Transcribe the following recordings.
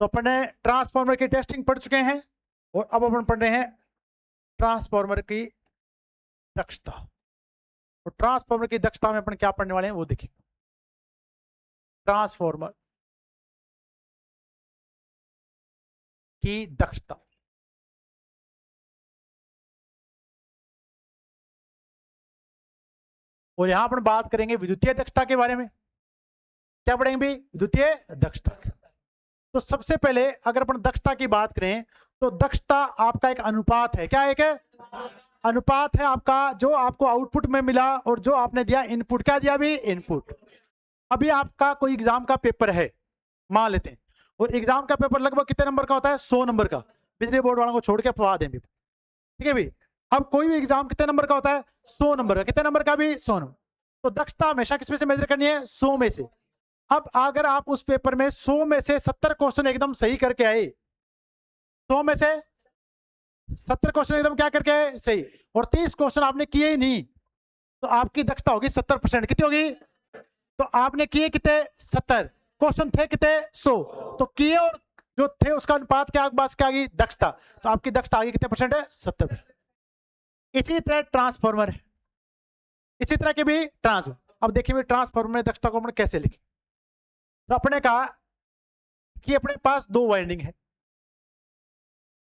तो अपन ने ट्रांसफार्मर की टेस्टिंग पढ़ चुके हैं और अब अपन पढ़ रहे हैं ट्रांसफार्मर की दक्षता। और ट्रांसफार्मर की दक्षता में अपन क्या पढ़ने वाले हैं वो देखेंगे। ट्रांसफार्मर की दक्षता, और यहां अपन बात करेंगे विद्युतीय दक्षता के बारे में। क्या पढ़ेंगे भी? विद्युतीय दक्षता। तो सबसे पहले अगर अपन दक्षता की बात करें तो दक्षता आपका एक अनुपात है। क्या एक है? अनुपात है आपका, जो आपको आउटपुट में मिला और जो आपने दिया इनपुट। क्या दिया भी? इनपुट। अभी आपका कोई एग्जाम का पेपर है मान लेते हैं, और एग्जाम का पेपर लगभग कितने नंबर का होता है? 100 नंबर का। बिजली बोर्ड वालों को छोड़ के पवा देंगे, ठीक है भी। अब कोई भी एग्जाम कितने नंबर का होता है? 100 नंबर का। कितने नंबर का भी? 100 नंबर। तो दक्षता हमेशा किसमें से मेजर करनी है? 100 में से। अब अगर आप उस पेपर में 100 में से 70 क्वेश्चन एकदम सही करके आए, 100 में से 70 क्वेश्चन एकदम क्या करके आए? सही, और 30 क्वेश्चन आपने किए ही नहीं, तो आपकी दक्षता होगी 70%। कितनी होगी? तो आपने किए कितने? 70। क्वेश्चन थे कितने? 100। तो किए और जो थे उसका अनुपात क्या बस क्या आ गई? दक्षता। तो आपकी दक्षता आगे कितने परसेंट है? 70%। इसी तरह ट्रांसफार्मर है, इसी तरह के भी ट्रांसफार्मर। अब देखिए ट्रांसफार्मर में दक्षता को हमने कैसे लिखे। तो अपने कहा कि अपने पास दो वाइंडिंग है,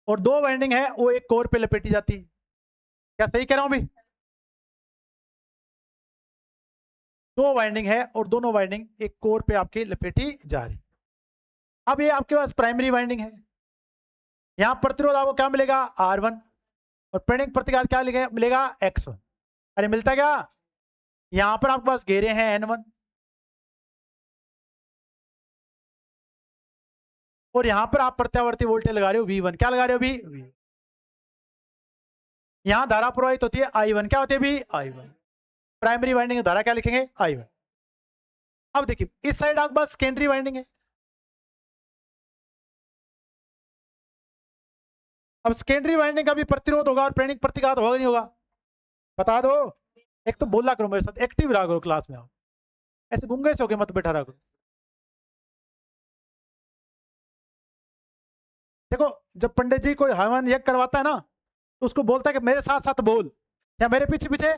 और दो वाइंडिंग है वो एक कोर पे लपेटी जाती है। क्या सही कह रहा हूं भी? दो वाइंडिंग है और दोनों वाइंडिंग एक कोर पे आपकी लपेटी जा रही। अब ये आपके पास प्राइमरी वाइंडिंग है, यहां प्रतिरोध आपको क्या मिलेगा? R1, और प्रेरक प्रतिघात क्या मिलेगा? X1। अरे मिलता क्या? यहां पर आपके पास घेरे हैं N1, और यहां पर आप प्रत्यावर्ती वोल्टेज लगा रहे हो V1। क्या लगा रहे हो भी? V1। यहां धारा प्रवाहित होती है I1। क्या होती है भी? I1। प्राइमरी वाइंडिंग धारा क्या लिखेंगे? I1। अब देखिए इस साइड आपके पास सेकेंडरी वाइंडिंग है। अब सेकेंडरी वाइंडिंग का भी प्रतिरोध होगा और प्रेरक प्रतिघात होगा नहीं होगा? बता दो। एक तो बोला करो मेरे साथ, एक्टिव रहा करो क्लास में। आप ऐसे गुंगे से होके मत बैठा रहा करो। देखो जब पंडित जी कोई हवन यज्ञ करवाता है ना, तो उसको बोलता है कि मेरे साथ साथ बोल या मेरे पीछे पीछे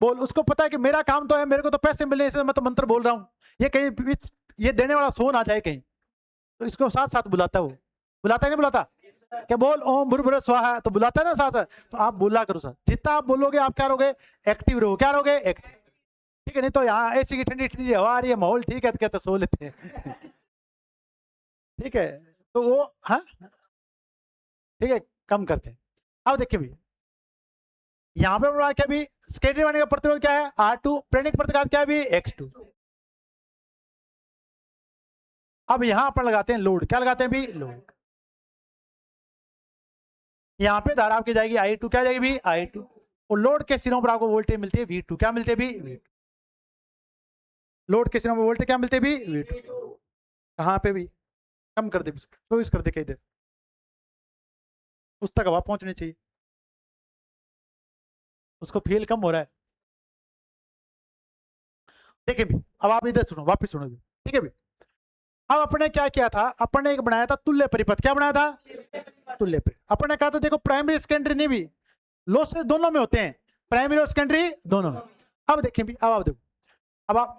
बोल। उसको पता है कि मेरा काम तो है, मेरे को तो पैसे मिलने इसलिए मैं तो मंत्र बोल रहा हूँ, ये कहीं बीच ये देने वाला सो ना जाए कहीं, तो इसको साथ साथ बुलाता है। वो बुलाता है नहीं बुलाता? क्या बोल ओम भूर्भुवः स्वाहा, तो बुलाता है ना साथ साथ। तो आप बोला करो साथ, जितना आप बोलोगे आप क्या रहोगे? एक्टिव रहो। क्या रहोगे? एक्टिव। ठीक है, नहीं तो यहाँ ऐसी की ठंडी ठंडी हवा आ रही है, माहौल ठीक है तो कहते सो लेते हैं। ठीक है, तो वो हाँ ठीक है कम करते हैं। अब देखिए भी यहाँ पे बोला क्या भी? सेकेंडरी वाइंडिंग का प्रतिरोध क्या है? R2। प्रेरक प्रतिघात क्या है भी? X2। अब यहां पर लगाते हैं लोड। क्या लगाते हैं भी? लोड। यहां पे धारा आपकी जाएगी I2। क्या जाएगी भी? I2। और लोड के सिरों पर आपको वोल्टेज मिलती है V2। क्या मिलती है भी? V2। लोड के सिरों पर वोल्टेज क्या मिलते भी? V2। कहां पे भी? कम कर दे, 24 कर दे कहीं देर, उस तक हवा पहुंचनी चाहिए, उसको फील कम हो रहा है। देखिए भी अब आप इधर सुनो, वापिस सुनो भी, ठीक है भी। अब अपने क्या किया था? अपन ने एक बनाया था तुल्य परिपथ। क्या बनाया था? तुल्य परिपथ। अपन ने कहा था देखो प्राइमरी सेकेंडरी नहीं भी, लॉसेस दोनों में होते हैं, प्राइमरी और सेकेंडरी दोनों में। अब देखिए भी, अब आप देखो,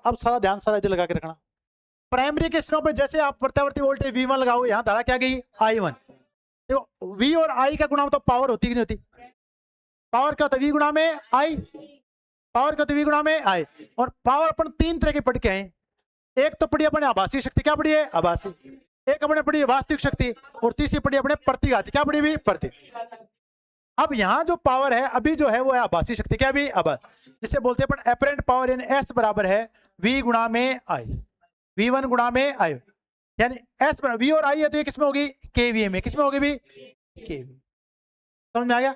अब सारा ध्यान सारा इधर लगा के रखना। प्राइमरी के सिरों पे जैसे आप प्रत्यावर्ती वोल्टेज V1 लगाओ, यहां धारा क्या गई? I1। देखो V और I का गुणा तो पावर होती कि नहीं होती? पावर क्या होता है? V गुणा में I। पावर क्या होती है? V गुणा में I। और पावर अपन तीन तरह के पढ़ के आए। एक तो पढ़ी अपने आभासी शक्ति। क्या पढ़ी है? आभासी। एक अपने पढ़ी है वास्तविक शक्ति, और तीसरी पढ़ी अपने प्रतिघाती। क्या पढ़ी भी? प्रति। अब यहां जो पावर है अभी जो है वो है आभासी शक्ति। क्या भी? आभासी, जिसे बोलते हैं अपन एपरेंट पावर इन S बराबर है V गुणा में I। V1 गुणा में I, यानी S बराबर V और I है तो ये किसमें होगी? KVA में। किसमें होगी भी? KVA। समझ में आ गया?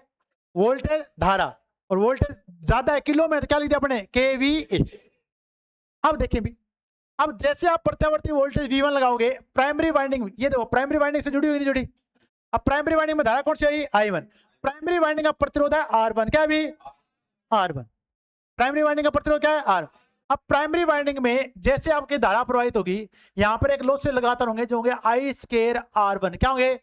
वोल्टेज धारा, और वोल्टेज ज्यादा है किलो में तो क्या लिख दिया अपने? KVA। अब देखें भी, अब जैसे आप प्रत्यावर्ती वोल्टेज V1 लगाओगे प्राइमरी वाइंडिंग, ये देखो प्राइमरी वाइंडिंग से जुड़ी हुई नहीं जुड़ी? अब प्राइमरी वाइंडिंग में धारा कौन सी आई? I1। प्राइमरी वाइंडिंग का प्रतिरोध है R1। क्या भी? R1। प्राइमरी वाइंडिंग का प्रतिरोध क्या है? R। अब प्राइमरी वाइंडिंग में जैसे आपकी धारा प्रवाहित होगी, यहां पर एक लोड से लगातार होंगे जो होंगे आई स्केयर R1, क्या होंगे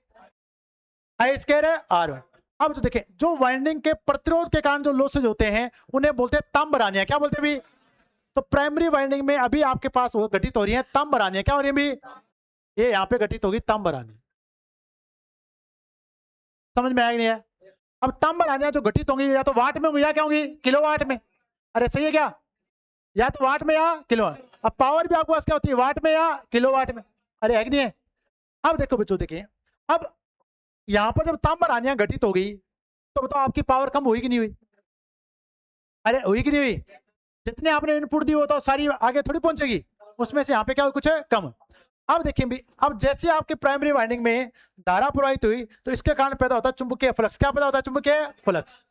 आई स्केयर R1। अब जो देखें, जो वाइंडिंग के प्रतिरोध के कारण जो लॉसेज होते हैं उन्हें बोलते हैं तांबरानियां, क्या बोलते हैं भी। तो प्राइमरी वाइंडिंग में अभी आपके पास वो घटित हो रही है तांबरानियां, क्या हो रही है भी, ये यहाँ पे घटित होगी तांबरानी। समझ में आया नहीं है। अब तांबरानियां जो घटित होंगी या तो वाट में होंगी या क्या होंगी किलोवाट में। अरे सही है क्या, या तो वाट में या किलोवाट। अब पावर भी आपके पास क्या होती है, वाट में या किलोवाट में। अरे है कि नहीं है। अब देखो बच्चों, देखिए अब यहां पर जब तांबरानियां घटित हो गई तो बताओ आपकी पावर कम हुई कि नहीं हुई। अरे हुई कि नहीं हुई। जितने आपने इनपुट दी वो तो सारी आगे थोड़ी पहुंचेगी, उसमें से यहाँ पे क्या कुछ है कम। अब देखें भी, अब जैसे आपके प्राइमरी वाइंडिंग में धारा प्रवाहित हुई तो इसके कारण पैदा होता है चुंबकीय फ्लक्स, क्या पैदा होता है चुंबकीय फ्लक्स।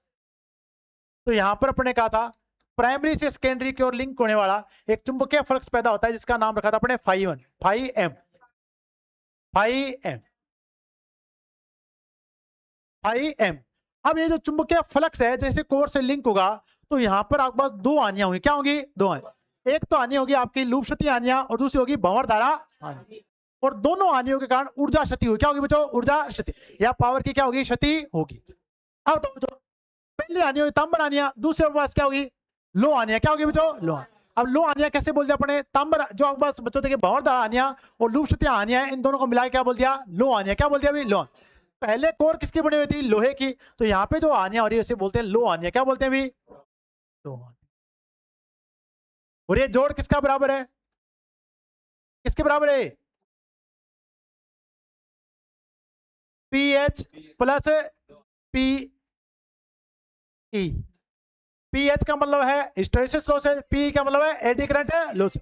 तो यहां पर अपने कहा था प्राइमरी से सेकेंडरी की ओर लिंक होने वाला एक चुंबकीय फ्लक्स पैदा होता है जिसका नाम रखा था अपने φ1 φm φm φm। अब ये जो चुंबकीय फ्लक्स है जैसे कोर से लिंक होगा तो यहां पर आपके पास दो आनियां होंगी, क्या होंगी दो आनियां। एक तो आनी होगी आपकी लूप क्षति आनियां और दूसरी होगी भंवर धारा आनी। और दोनों आनियों के कारण ऊर्जा क्षति होगी, क्या होगी बच्चों ऊर्जा क्षति या पावर की क्या होगी क्षति होगी। अब तो बच्चों पहली आनी होगी तांबर आनियां, दूसरे के पास क्या होगी लो आनियां, क्या होगी बच्चों लो। अब लो आनियां कैसे बोल दिया अपने, तांबर जो आपके पास बच्चों देखिए भंवर धारा आनियां और लूप क्षति आनियां इन दोनों को मिला क्या बोल दिया लो आनियां, क्या बोल दिया अभी लो। पहले कोर किसकी बनी हुई थी लोहे की, तो यहाँ पे जो आनियां हो रही है उसे बोलते हैं लो आनियां, क्या बोलते हैं भी लो आनियां। और ये जोड़ किसका बराबर है, किसके बराबर है PH प्लस PE। PH का मतलब है हिस्टैरिसीस लॉस है, PE का मतलब है एडी करंट लॉस।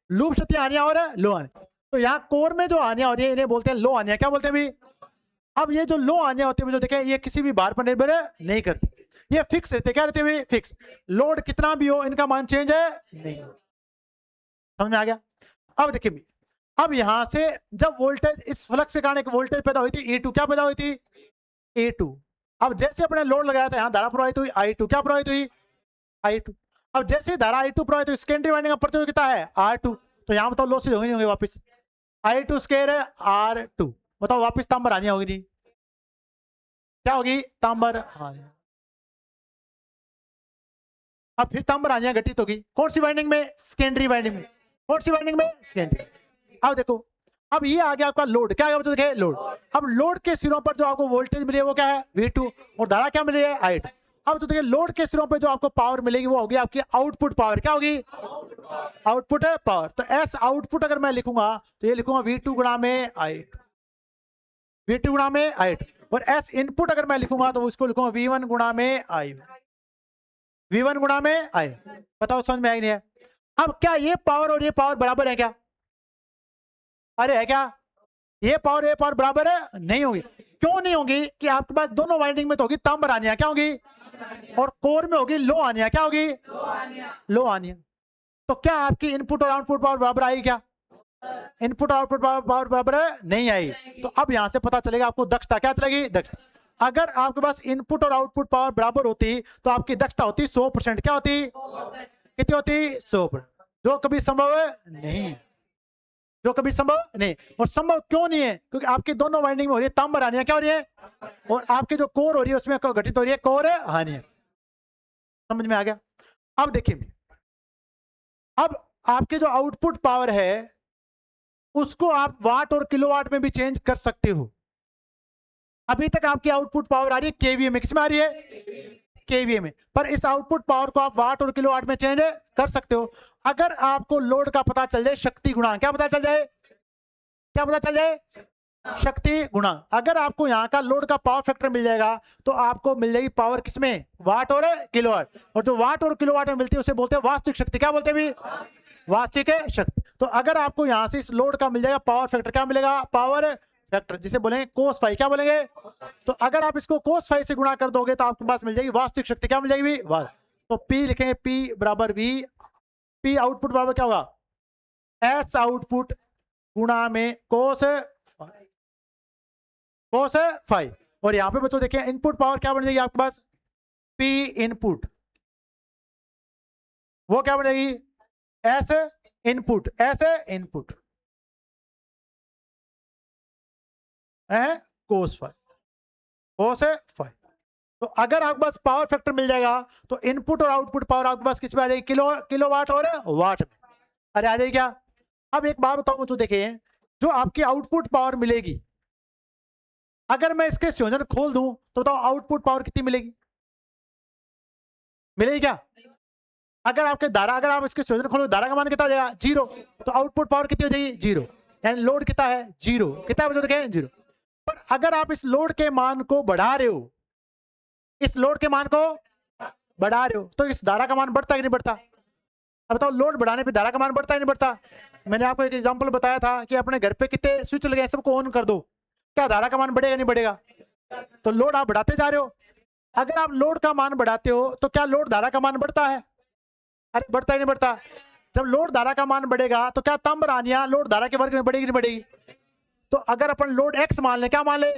लूप क्षति आनियां और लो आनियां। तो यहाँ कोर में जो आनियां हो रही है इन्हें बोलते हैं लो आनियां, क्या बोलते हैं भी। अब ये जो लो आनियां होती है जो देखें ये किसी भी भार पर निर्भर नहीं करती, ये फिक्स रहते, क्या रहते हुए फिक्स। लोड कितना भी हो इनका मान चेंज है नहीं। समझ में आ गया। अब देखिए अब यहां से जब वोल्टेज इस फ्लक्स के कारण एक वोल्टेज पैदा हुई थी E2, क्या पैदा हुई थी E2। अब जैसे अपने लोड लगाया था यहाँ धारा प्रवाहित हुई I2, क्या प्रवाहित हुई I2। अब जैसे धारा I2 प्रवाहित हुई सेकेंडरी वाइंडिंग का प्रतिरोध कितना है R2, तो यहाँ बताओ लॉसेज होंगे नहीं होंगे वापस I2 स्क्वायर है R2। बताओ वापस तांबर आनी होगी नहीं, क्या होगी तांबर आनियां। अब फिर तांबर आनियां घटित होगी कौन सी वाइंडिंग में सेकेंडरी वाइंडिंग में, कौन सी वाइंडिंग में सेकेंडरी। अब देखो अब ये आ गया आपका लोड, क्या आ गया लोड। अब लोड के सिरों पर जो आपको वोल्टेज मिली है वो क्या है V2 और धारा क्या मिली है I2। अब जो देखिए लोड के सिरों पे जो आपको पावर मिलेगी वो होगी आपकी आउटपुट पावर, क्या होगी आउटपुट है पावर। तो एस आउटपुट अगर मैं लिखूंगा तो ये लिखूंगा V2 गुणा में I2, V2 गुणा में I2। और एस इनपुट अगर मैं लिखूंगा तो उसको लिखूंगा V1 गुणा में I1, V1 गुणा में I। बताओ समझ में आई नहीं है। अब क्या ये पावर और ये पावर बराबर है क्या, अरे है क्या ये पावर बराबर है नहीं होगी। क्यों नहीं होगी कि आपके पास दोनों वाइंडिंग में तो होगी तांबर आनियां, क्या होगी और कोर में होगी लो आनियां, क्या होगी लो आनियां। तो क्या आपकी इनपुट और आउटपुट पावर बराबर आएगी क्या, इनपुट और आउटपुट पावर बराबर नहीं आई। तो अब यहां से पता चलेगा आपको दक्षता क्या चलेगी दक्षता। अगर आपके पास इनपुट और आउटपुट पावर बराबर होती तो आपकी दक्षता होती 100%, क्या होती कितनी होती 100%, जो कभी संभव नहीं है, जो कभी संभव नहीं। और संभव क्यों नहीं है, क्योंकि आपकी दोनों वाइंडिंग में हो रही है तांबर हानियां, क्या हो रही है और आपकी जो कोर हो रही है उसमें घटित हो रही है कोर हानियां। समझ में आ गया। अब देखिए अब आपके जो आउटपुट पावर है उसको आप वाट और किलोवाट में भी चेंज कर सकते हो। अभी तक आपकी आउटपुट पावर आ रही है केवीए में, किसमें आ रही है केवीए में, पर इस आउटपुट पावर को आप वाट और किलोवाट में चेंज कर सकते हो। अगर आपको लोड का पता चल जाए शक्ति गुणा, क्या पता चल जाए, क्या पता चल जाए शक्ति गुणा। अगर आपको यहाँ का लोड का पावर फैक्टर मिल जाएगा तो आपको मिल जाएगी पावर किसमें वाट और किलोवाट। और जो वाट और किलोवाट में मिलती है उसे बोलते हैं वास्तविक शक्ति, क्या बोलते हैं भी वास्तविक शक्ति। तो अगर आपको यहाँ से इस लोड का मिल जाएगा पावर फैक्टर, क्या मिलेगा पावर फैक्टर, जिसे बोलेंगे कोस फाई, क्या बोलेंगे। तो अगर आप इसको कोस फाई से गुणा कर दोगे तो आपके पास मिल जाएगी वास्तविक शक्ति, क्या मिल जाएगी भी। तो P लिखेंगे P बराबर V, P आउटपुट बराबर क्या होगा S आउटपुट गुणा में कोस फाई। और यहां पे बच्चों देखिए इनपुट पावर क्या बन जाएगी आपके पास P इनपुट, वो क्या बन जाएगी एस इनपुट, एस इनपुट कोस फाइव, कोस फाइव। तो अगर आपके पास पावर फैक्टर मिल जाएगा तो इनपुट और आउटपुट पावर आपके पास किस में आ जाएगी, किलोवाट और वाट में। अरे आ जाएगी क्या। अब एक बात बताऊं मुझे, देखिए जो आपकी आउटपुट पावर मिलेगी, अगर मैं इसके संयोजन खोल दूं तो बताओ आउटपुट पावर कितनी मिलेगी, मिलेगी क्या। अगर आपके धारा, अगर आप इसके संयोजन खोलो, धारा का मान कितना हो जाएगा, 0। तो आउटपुट पावर कितनी हो जाएगी, 0। यानी लोड कितना है, 0। कितना है मुझे देखें, 0। पर अगर आप इस लोड के मान को बढ़ा रहे हो, इस लोड के मान को बढ़ा रहे हो, तो इस धारा का मान बढ़ता है कि नहीं बढ़ता। अब बताओ लोड बढ़ाने पे धारा का मान बढ़ता है नहीं बढ़ता। मैंने आपको एक एग्जांपल बताया था कि अपने घर पे कितने स्विच लगे हैं, सबको ऑन कर दो, क्या धारा का मान बढ़ेगा नहीं बढ़ेगा। तो लोड आप बढ़ाते जा रहे हो, अगर आप लोड का मान बढ़ाते हो तो क्या लोड धारा का मान बढ़ता है, अरे बढ़ता ही नहीं बढ़ता। जब लोड धारा का मान बढ़ेगा तो क्या तंब रानियां लोड धारा के वर्ग में बढ़ेगी नहीं बढ़ेगी। तो अगर अपन लोड एक्स मान ले, क्या मान ले,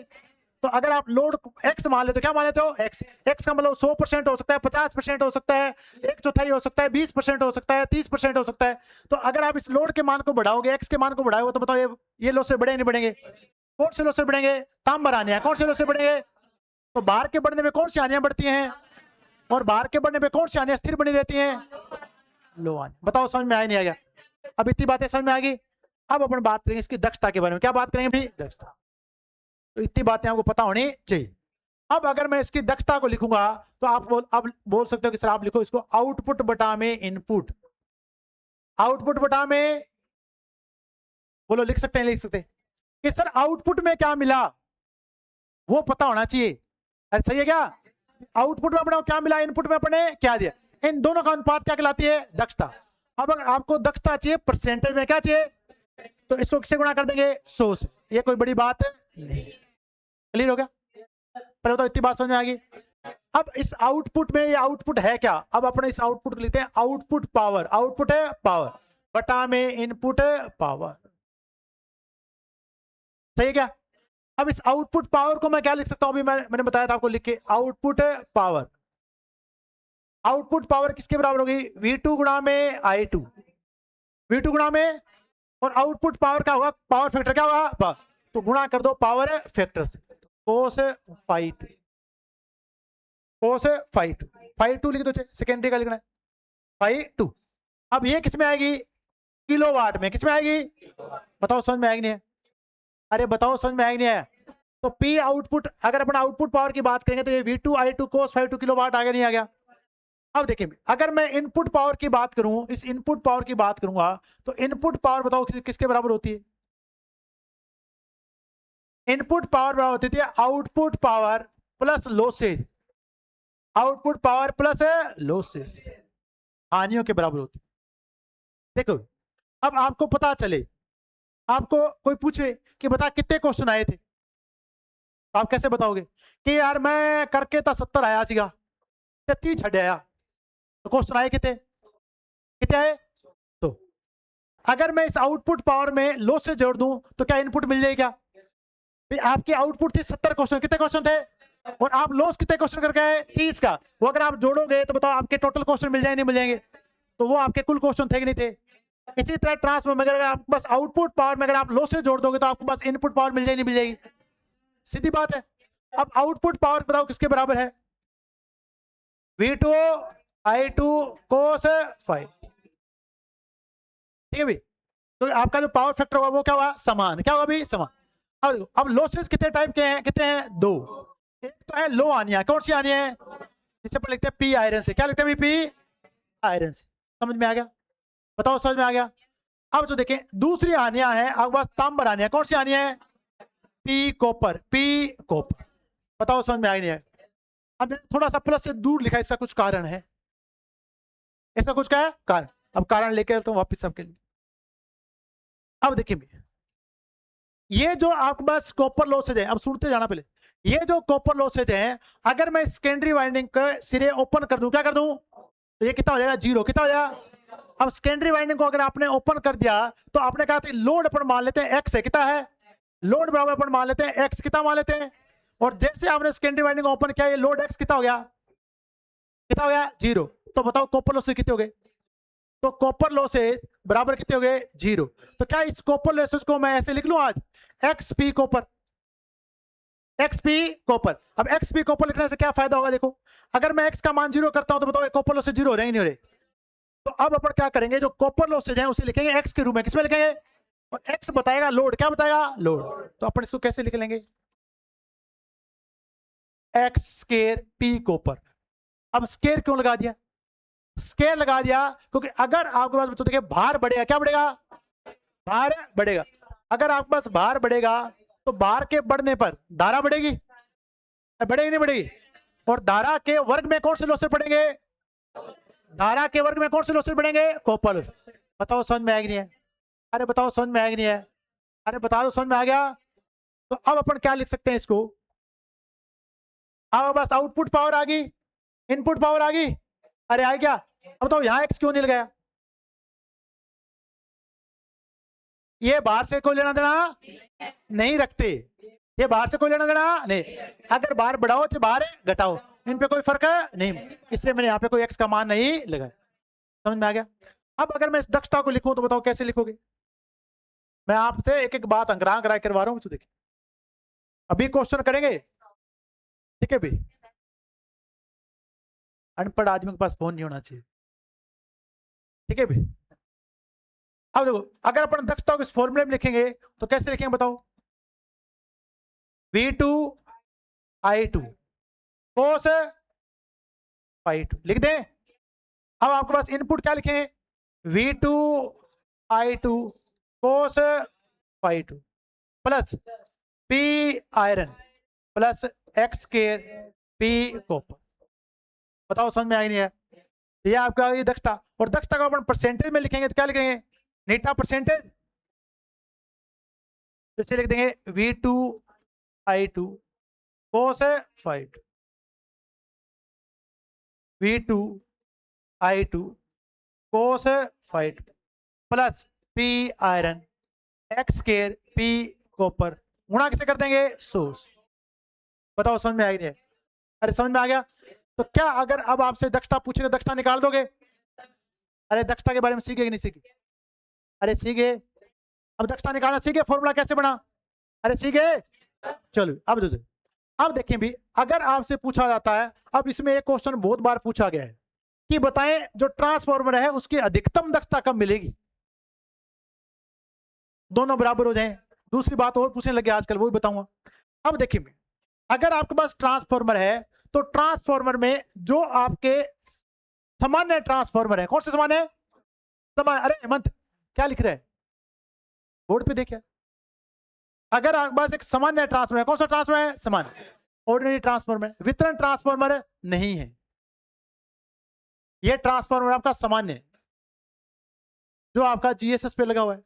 तो अगर आप लोड एक्स मान ले तो क्या मान लेते हो, एक्स। एक्स का मतलब 100% हो सकता है, 50% हो सकता है, 1/4 हो सकता है, 20% हो सकता है, 30% हो सकता है। तो अगर आप इस लोड के मान को बढ़ाओगे, एक्स के मान को बढ़ाओगे, तो बताओ ये लोड से बढ़े नहीं बढ़ेंगे। कौन से लोड से बढ़ेंगे, तांब आनियां। कौन से लोड से बढ़ेंगे, तो बाहर के बढ़ने में कौन सी आनियां बढ़ती हैं, और बाहर के बढ़ने में कौन सी आनियां स्थिर बनी रहती हैं, लो आनियां। बताओ समझ में आया नहीं आ गया। अब इतनी बातें समझ में आ गई। अब अपन बात करेंगे इसकी दक्षता के बारे में। क्या बात करेंगे भाई, दक्षता। तो इतनी बातें आपको पता होनी चाहिए। अब अगर मैं इसकी दक्षता को लिखूंगा तो आप बोल सकते हो कि सर आप लिखो इसको आउटपुट बटा में इनपुट, आउटपुट बटा में, बोलो लिख सकते हैं, लिख सकते हैं कि सर आउटपुट में क्या मिला वो पता होना चाहिए। अरे सही है क्या, आउटपुट में अपने क्या मिला, इनपुट में अपने क्या दिया, इन दोनों का अनुपात क्या कहलाती है, दक्षता। अब अगर आपको दक्षता चाहिए परसेंटेज में, क्या चाहिए, तो इसको किससे गुणा कर देंगे, 100 से। ये कोई बड़ी बात नहीं। क्लियर हो गया, पहले तो इतनी बात समझ में आ गई। अब इस आउटपुट में, ये आउटपुट है क्या, अब अपने इस आउटपुट को लेते हैं आउटपुट पावर, आउटपुट है पावर बटा में इनपुट पावर। सही है क्या। अब इस आउटपुट पावर को मैं क्या लिख सकता हूं, अभी मैंने बताया था आपको लिख के, आउटपुट पावर। आउटपुट पावर किसके बराबर होगी, V2 गुणा में I2, V2 गुणा में, और आउटपुट पावर क्या होगा, पावर फैक्टर क्या होगा, तो गुणा कर दो पावर फैक्टर से, cos phi 2, cos phi 2, phi 2 लिख दो, सेकेंडरी का लिखना है फाई 2। अब ये किसमें आएगी, किलोवाट में। किसमें आएगी, बताओ समझ में आएगी नहीं है, अरे बताओ समझ में आएगी नहीं है। तो P आउटपुट, अगर अपन आउटपुट पावर की बात करेंगे तो ये V2 I2 cos phi 2 kilowatt आ गया नहीं आ गया। अब देखिए अगर मैं इनपुट पावर की बात करूं, इस इनपुट पावर की बात करूंगा तो इनपुट पावर बताओ किसके बराबर होती है, इनपुट पावर बराबर होती है output power plus losses, output power plus losses, हानियों के बराबर होती है। देखो अब आपको पता चले, आपको कोई पूछे कि बता कितने क्वेश्चन आए थे, तो आप कैसे बताओगे कि यार मैं करके था 70 आया सीगा, 30 छड़ आया, तो क्वेश्चन आए कितने, कितने आए। तो अगर मैं इस आउटपुट पावर में लॉस से जोड़ दूं तो क्या इनपुट मिल जाएगी क्या, आपके आउटपुट थे 70 क्वेश्चन, कितने क्वेश्चन थे, और आप लॉस कितने क्वेश्चन करके आए, 30 का। वो अगर आप जोड़ोगे तो बताओ आपके टोटल क्वेश्चन मिल जाएंगे नहीं मिल जाएंगे, तो वो आपके कुल क्वेश्चन थे कि नहीं थे। इसी तरह ट्रांसफर में अगर आप बस आउटपुट पावर में अगर आप लॉस से जोड़ दोगे तो आपको बस इनपुट पावर मिल जाएगी नहीं मिल जाएगी, सीधी बात है। अब आउटपुट पावर बताओ किसके बराबर है, V2 I2 cos फाई, ठीक है भाई। तो आपका जो पावर फैक्टर होगा वो क्या होगा, समान, क्या होगा भाई, समान। अब लॉसेस कितने टाइप के हैं, कितने हैं, 2। एक तो है लो आनियां, कौन सी आनियां है, जिसे पर लिखते हैं P आयरन से, क्या लिखते हैं P आयरन से। समझ में आ गया, बताओ समझ में आ गया। अब जो देखें दूसरी आनियां है आपके पास तांबर आनियां, कौन सी आनियां है, P कॉपर, P कॉपर। बताओ समझ में आ नहीं है। अब थोड़ा सा प्लस से दूर लिखा, इसका कुछ कारण है, इसका कुछ क्या है कारण। अब कारण लेके चलता हूं वापिस सबके लिए। अब देखिए ये जो आपके पास कॉपर लॉसेज है, अब सुनते जाना पहले, ये जो कॉपर लॉसेज है अगर मैं सेकेंडरी वाइंडिंग के सिरे ओपन कर दूं, क्या कर दूं, तो ये कितना हो जाएगा, 0। कितना हो जाएगा। अब सेकेंडरी वाइंडिंग को अगर आपने ओपन कर दिया तो आपने कहा था लोड अपन मान लेते हैं एक्स है, कितना है, लोड बराबर अपन मान लेते हैं एक्स, कितना मान लेते हैं, और जैसे आपने सेकेंडरी वाइंडिंग को ओपन किया ये लोड एक्स कितना हो गया, कितना हो गया, 0। तो बताओ कॉपर लॉसेज कितने हो गए, तो कॉपर लॉसेज बराबर कितने हो गए 0। तो क्या इस कॉपर लॉसेज को मैं ऐसे लिख लूं आज XP कॉपर, XP कॉपर। अब XP कॉपर लिखने से क्या फायदा होगा, देखो अगर मैं x का मान 0 करता हूं तो बताओ कॉपर लॉसेज 0 हो रहे हैं नहीं हो रहे। तो अब अपन क्या करेंगे, जो कॉपर लॉसेज है उसे लिखेंगे x के रूप में, किसमें लिखेंगे, और x बताएगा लोड, क्या बताएगा लोड। तो अपन इसको कैसे लिख लेंगे, x स्केयर p कॉपर। अब स्केयर क्यों लगा दिया, स्केयर लगा दिया क्योंकि अगर आपके पास बच्चों देखिए भार बढ़ेगा, क्या बढ़ेगा, भार बढ़ेगा। अगर आपके पास भार बढ़ेगा तो भार के बढ़ने पर धारा बढ़ेगी, बढ़ेगी नहीं बढ़ेगी, और धारा के वर्ग में कौन से लॉसेज बढ़ेंगे, धारा के वर्ग में कौन से लॉसेज बढ़ेंगे, कॉपर। बताओ समझ में आएगी नहीं है, अरे बताओ समझ में आएगी नहीं है, अरे बता दो समझ में आ गया। तो अब अपन क्या लिख सकते हैं इसको, अब बस आउटपुट पावर आ गई, इनपुट पावर आ गई, अरे आ गया। अब बताओ यहां एक्स क्यों नहीं लगाया, ये बाहर से कोई लेना देना नहीं रखते, ये बाहर से कोई लेना देना नहीं, अगर बाहर बढ़ाओ चाहे बाहर घटाओ इन पे कोई फर्क नहीं, इसलिए मैंने यहाँ पे कोई एक्स का मान नहीं लगाया। समझ में आ गया। अब अगर मैं इस दक्षता को लिखूं तो बताओ कैसे लिखोगे, मैं आपसे एक एक बात अंग्राह कराए करवा रहा हूं, देखिए अभी क्वेश्चन करेंगे, ठीक है भाई। अनपढ़ आदमी के पास फोन नहीं होना चाहिए, ठीक है भाई। अब देखो अगर अपन दक्षता को इस फॉर्मूले में लिखेंगे तो कैसे लिखेंगे बताओ, V2 I2 cos phi2 लिख दें। अब आपके पास इनपुट क्या लिखेंगे, V2 I2 cos phi2 plus P iron plus X square P copper. बताओ समझ में आई नहीं है, ये आपका ये दक्षता। और दक्षता को अपन परसेंटेज में लिखेंगे तो क्या लिखेंगे, नीटा परसेंटेज, तो इसे लिख देंगे V2 I2 cos phi2 V2 I2 cos phi2 plus P iron X square P copper, गुणा किसे कर देंगे सोर्स। बताओ समझ में आई नहीं है, अरे समझ में आ गया। तो क्या अगर अब आपसे दक्षता पूछेगा दक्षता निकाल दोगे, अरे दक्षता के बारे में सीखे कि नहीं सीखे, अरे सीखे, अब दक्षता निकालना सीखे, फॉर्मूला कैसे बना, अरे सीखे। चलो अब देखें भी, अगर आपसे पूछा जाता है, अब इसमें एक क्वेश्चन बहुत बार पूछा गया है कि बताएं जो ट्रांसफार्मर है उसकी अधिकतम दक्षता कब मिलेगी, दोनों बराबर हो जाएं। दूसरी बात और पूछने लगे आजकल, वो भी बताऊंगा। अब देखिए अगर आपके पास ट्रांसफार्मर है तो ट्रांसफार्मर में जो आपके सामान्य ट्रांसफार्मर है, कौन से सामान्य सामान्य, अरे हेमंत क्या लिख रहे हैं बोर्ड पे देखिए, अगर आपके पास एक सामान्य ट्रांसफार्मर है, कौन सा ट्रांसफार्मर है, सामान्य ऑर्डिनरी ट्रांसफार्मर, वितरण ट्रांसफार्मर नहीं है, ये ट्रांसफार्मर आपका सामान्य है जो आपका GSS पे लगा हुआ है,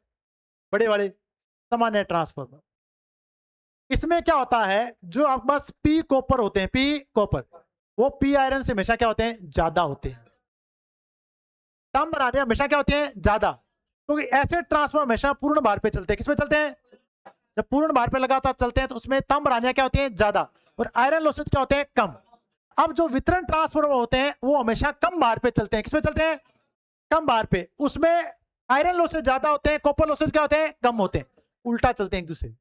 बड़े वाले सामान्य ट्रांसफार्मर। इसमें क्या होता है, जो आपके पास P कॉपर होते हैं, P कॉपर वो P आयरन से हमेशा क्या होते हैं, ज्यादा होते हैं, तांबा बनाते हैं हमेशा क्या होते हैं, ज्यादा, क्योंकि तो ऐसे ट्रांसफार्मर हमेशा पूर्ण भार पे चलते हैं। किसमें चलते हैं, जब पूर्ण भार पे लगातार चलते हैं तो उसमें तांबा बनाने क्या होते हैं, ज्यादा, और आयरन लॉसेज क्या होते हैं, कम। अब जो वितरण ट्रांसफार्मर होते हैं वो हमेशा कम भार पे चलते हैं, किसमें चलते हैं, कम भार पे, उसमें आयरन लॉसेज ज्यादा होते हैं, कॉपर लॉसेज क्या होते हैं, कम होते हैं, उल्टा चलते हैं एक दूसरे।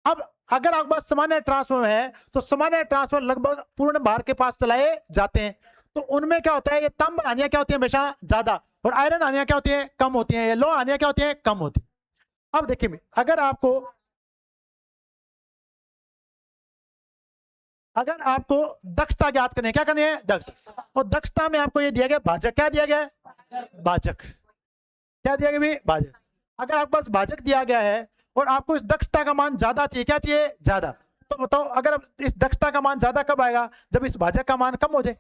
अब अगर आपके पास सामान्य ट्रांसफार्मर है तो सामान्य ट्रांसफार्मर लगभग पूर्ण भार के पास चलाए जाते हैं, तो उनमें क्या होता है, ये तांबा आनियां क्या होती है हमेशा ज्यादा, और आयरन आनियां क्या होती है, कम होती है, ये लो आनियां क्या होती है, कम होती है। अब देखिए अगर आपको दक्षता ज्ञात करनी है, क्या करनी है, दक्षता, और दक्षता में आपको ये दिया गया भाजक, क्या दिया गया है, भाजक, क्या दिया गया भाई, भाजक। अगर आपके पास भाजक दिया गया है और आपको इस दक्षता का मान ज्यादा चाहिए, क्या चाहिए, ज्यादा, तो बताओ अगर इस दक्षता का मान ज्यादा कब आएगा, जब इस भाजक का मान कम हो जाए,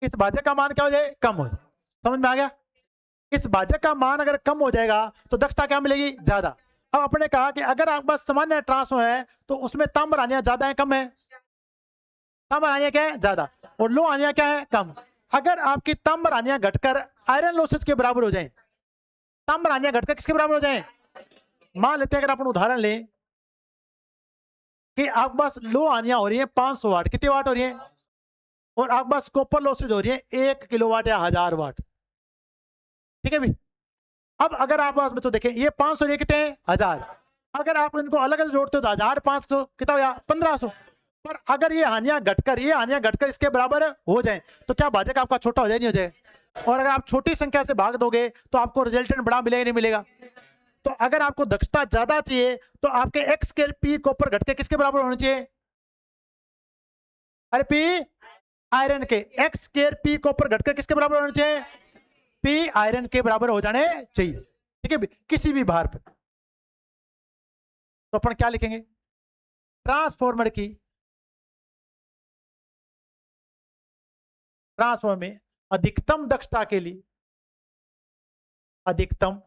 इस भाजक का मान क्या हो जाए, कम हो जाए। समझ में आ गया, इस भाजक का मान अगर कम हो जाएगा तो दक्षता क्या मिलेगी, ज्यादा। अब आपने कहा कि अगर आपके पास सामान्य ट्रांसफार्मर है तो उसमें तांबा आनियां ज्यादा है, कम है, तांबा आनियां क्या है, ज्यादा, और लो आनियां क्या है, कम। अगर आपकी तांबा आनियां घटकर आयरन लॉसेज के बराबर हो जाए, तांबा आनियां घटकर किसके बराबर हो जाए, मान लेते हैं अगर अपन उदाहरण लें कि आपके पास लो आनियां हो रही है 500 वाट, कितने वाट हो रही है, और आपके पास कॉपर लॉसेज हो रही है 1 किलोवाट या 1000 वाट, ठीक है भी। अब अगर आप पास बच्चों देखें, ये 500 ये कितने हैं 1000, अगर आप इनको अलग अलग जोड़ते हो तो 1500 कितना हो गया 1500। पर अगर ये हानियां घटकर इसके बराबर हो जाए तो क्या भाजक आपका छोटा हो जाए नहीं हो जाए? और अगर आप छोटी संख्या से भाग दोगे तो आपको रिजल्टेंट बड़ा मिलेगा नहीं मिलेगा? तो अगर आपको दक्षता ज्यादा चाहिए तो आपके एक्स स्क्वायर पी कॉपर घट के किसके बराबर होना चाहिए? अरे पी आयरन के, एक्स स्क्वायर पी कॉपर घट के किसके बराबर होना चाहिए? पी आयरन के बराबर हो जाने चाहिए। ठीक है, किसी भी भार पर। तो अपन क्या लिखेंगे? ट्रांसफॉर्मर में अधिकतम दक्षता के लिए, अधिकतम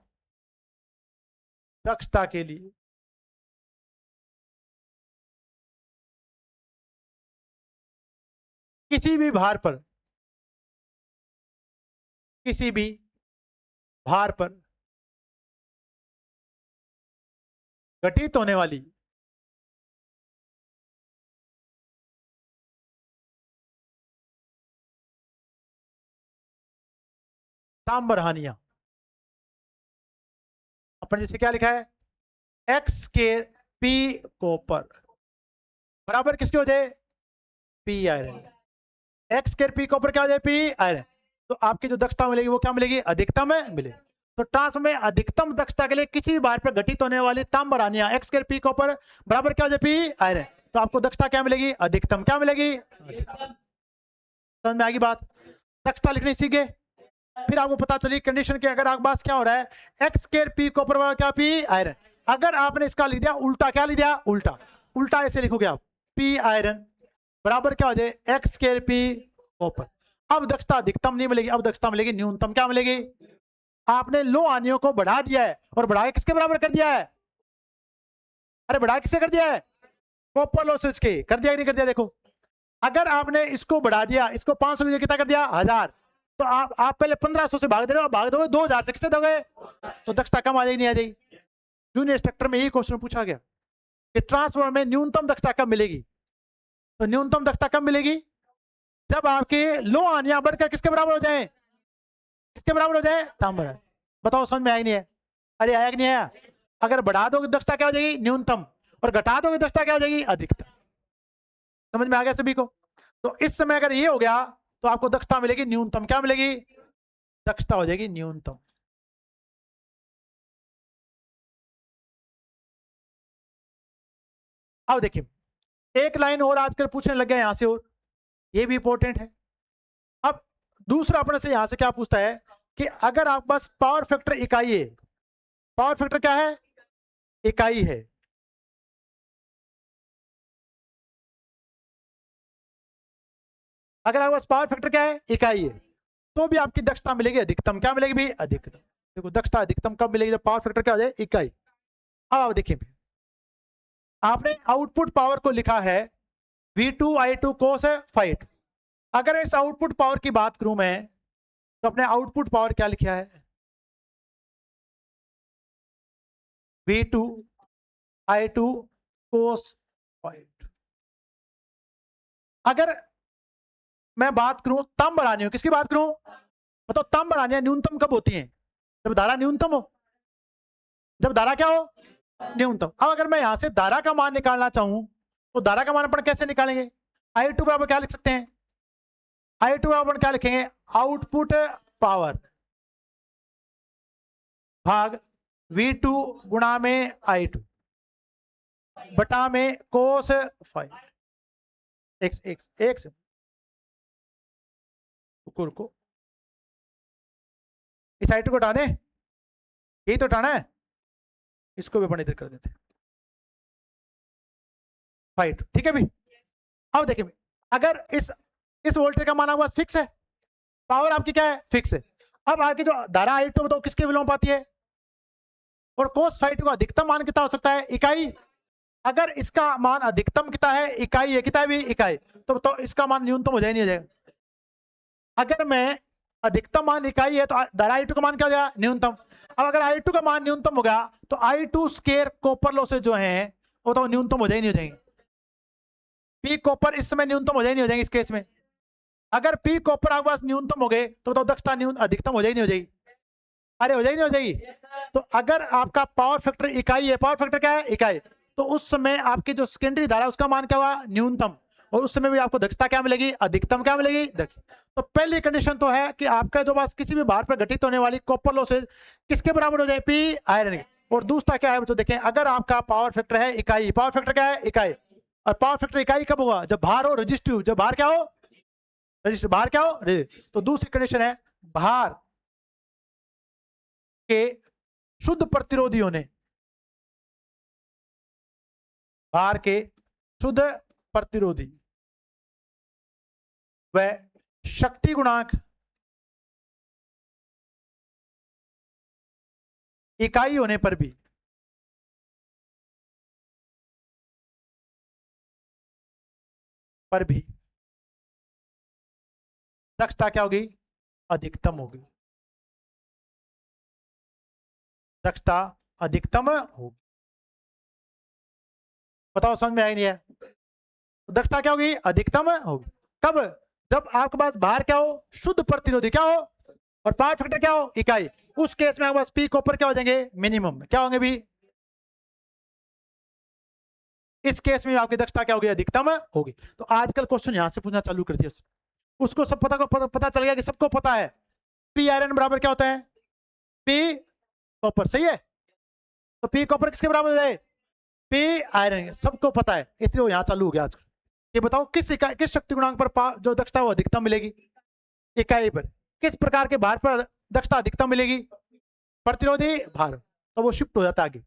दक्षता के लिए किसी भी भार पर, किसी भी भार पर घटित होने वाली ताम्र हानियां, अपन जैसे क्या लिखा है, एक्स के पी कॉपर बराबर किसके हो जाए? P iron. एक्स के पी कॉपर क्या हो जाए? P iron. तो आपकी जो दक्षता मिलेगी वो क्या मिलेगी? अधिकतम है मिले। तो ट्रांस में अधिकतम दक्षता के लिए किसी भार पर घटित होने वाली ताम्र हानियां एक्स के पी कॉपर बराबर क्या हो जाए? P iron. तो आपको दक्षता क्या मिलेगी? अधिकतम। क्या मिलेगी? समझ में आएगी बात? दक्षता लिखनी सीख गए। फिर आपको पता चली कंडीशन की, अगर आपके पास क्या हो रहा है, एक्स स्क्वायर पी कॉपर बराबर क्या? P iron. अगर आपने इसका लिख दिया उल्टा, क्या लिख दिया? उल्टा। उल्टा ऐसे लिखोगे आप, पी आयरन बराबर क्या हो जाए? X square P copper. अब दक्षता अधिकतम नहीं मिलेगी, अब दक्षता मिलेगी न्यूनतम। क्या मिलेगी? आपने लो हानियों को बढ़ा दिया है, और बढ़ा के किसके बराबर कर दिया है? अरे बढ़ा किससे कर दिया है? कॉपर लॉसेज के। कर दिया कि नहीं कर दिया? देखो, अगर आपने इसको बढ़ा दिया, इसको 500 की कितना कर दिया? 1000, तो आप पहले 1500 से भाग दे रहे हो, भाग दोगे 2000 से, किससे दोगे? तो दक्षता कम आ जाएगी नहीं आ जाएगी? जूनियर स्ट्रक्चर में यही क्वेश्चन पूछा गया कि ट्रांसफार्मर में न्यूनतम दक्षता कब मिलेगी? तो न्यूनतम दक्षता कब मिलेगी? जब आपके लो हानियां बढ़कर किसके बराबर हो जाए? किसके बराबर हो जाए? ताम्र। बताओ समझ में आया नहीं है? अरे आया कि नहीं आया? अगर बढ़ा दोगे दक्षता क्या हो जाएगी? न्यूनतम। और घटा दोगे दक्षता क्या हो जाएगी? अधिकतम। समझ में आ गया सभी को? तो इस समय अगर ये हो गया तो आपको दक्षता मिलेगी न्यूनतम। क्या मिलेगी? दक्षता हो जाएगी न्यूनतम। अब देखिए, एक लाइन और आजकल पूछने लग गया यहां से, और ये भी इंपॉर्टेंट है। अब दूसरा अपने से यहां से क्या पूछता है कि अगर आपके पास पावर फैक्टर इकाई है, पावर फैक्टर क्या है? इकाई है। अगर आपके पास पावर फैक्टर क्या है? इकाई है, तो भी आपकी दक्षता मिलेगी अधिकतम। क्या मिलेगी भी? अधिकतम। देखो, दक्षता अधिकतम कब मिलेगी? जब पावर फैक्टर क्या हो जाए? इकाई। अब आप देखिए, आपने आउटपुट पावर को लिखा है V2I2 cos phi 2। अगर इस आउटपुट पावर की बात करूं मैं, तो अपने आउटपुट पावर क्या लिखा है? V2I2 cos phi 2। अगर मैं बात करूं ताम्र हानियों, किसकी बात करूं? बताओ, ताम्र हानियां न्यूनतम कब होती हैं? जब धारा न्यूनतम हो। जब धारा क्या हो? न्यूनतम। अब अगर मैं यहां से धारा का मान निकालना चाहूं तो धारा का मान अपन कैसे निकालेंगे? I2 बराबर क्या लिख सकते हैं? I2 बराबर क्या लिखेंगे? आउटपुट पावर भाग V2 गुणा में I2 बटा में कोस फाइव एक्स एक्स एक्स। रुको, इस I2 को हटा दें, यही तो हटाना है, इसको भी अपन इधर कर देते हैं 5। ठीक है भी। अब देखिए, अगर इस वोल्टेज का मान आपके पास फिक्स है, पावर आपकी क्या है? फिक्स है। अब आगे जो धारा I2 बताओ किसके विलोम पाती है? और कोस फाइव का अधिकतम मान कितना हो सकता है? इकाई। अगर इसका मान अधिकतम कितना है? इकाई है। कितना भी? इकाई। तो इसका मान न्यूनतम हो जाए नहीं हो जाएगा? अगर मैं अधिकतम मान इकाई है तो धारा I2 का मान क्या हो जाएगा? न्यूनतम। अब अगर I2 का मान न्यूनतम हो गया तो I2 स्केयर कॉपर लॉसेज जो है वो तो न्यूनतम हो जाए नहीं हो जाएंगे? पी कॉपर इस समय न्यूनतम हो जाए नहीं हो जाएंगे? इस केस में अगर पी कॉपर आपके पास न्यूनतम हो गए तो बताओ दक्षता अधिकतम हो जाए नहीं हो जाएगी? अरे हो जाएगी नहीं हो जाएगी? तो अगर आपका पावर फैक्टर इकाई है, पावर फैक्टर क्या है? इकाई, तो उस समय आपकी जो सेकेंडरी धारा उसका मान क्या हुआ? न्यूनतम। और उस समय भी आपको दक्षता क्या मिलेगी? अधिकतम क्या मिलेगी? दक्षता। तो पहली कंडीशन तो है कि आपका जो पास किसी भी भार पर घटित होने वाली कॉपर लॉसेज किसके बराबर हो जाए? पी आयरन के। और दूसरा क्या है बच्चों? देखें, अगर आपका पावर फैक्टर है इकाई, पावर फैक्टर क्या है? इकाई। और पावर फैक्टर इकाई कब होगा? जब भार हो रजिस्टिव, जब भार क्या हो? रजिस्टिव। भार क्या हो? तो दूसरी कंडीशन है भार के शुद्ध प्रतिरोधी होने, भार के शुद्ध प्रतिरोधी व शक्ति गुणांक इकाई होने पर भी दक्षता क्या होगी? अधिकतम होगी। दक्षता अधिकतम होगी। बताओ समझ में आई नहीं है? दक्षता क्या होगी? अधिकतम होगी। कब? जब आपके पास भार क्या हो? शुद्ध प्रतिरोधी क्या हो? और पावर फैक्टर क्या हो? इकाई। उस केस में आपके पास पी कॉपर क्या हो जाएंगे? मिनिमम। क्या होंगे भी? इस केस में आपकी दक्षता क्या होगी? अधिकतम होगी। तो आजकल क्वेश्चन यहां से पूछना चालू कर दिया, उसको सब पता चल गया कि सबको पता है पी आयरन बराबर क्या होता है? P copper. सही है? तो पी कॉपर किसके बराबर हो जाए? P iron. सबको पता है, इसलिए वो यहां चालू हो गया आजकल। ये बताओ किस शक्ति गुणांक पर जो दक्षता वो अधिकतम मिलेगी? इकाई पर। किस प्रकार के भार पर दक्षता अधिकतम मिलेगी? प्रतिरोधी भार। तो वो शिफ्ट हो जाता है आगे।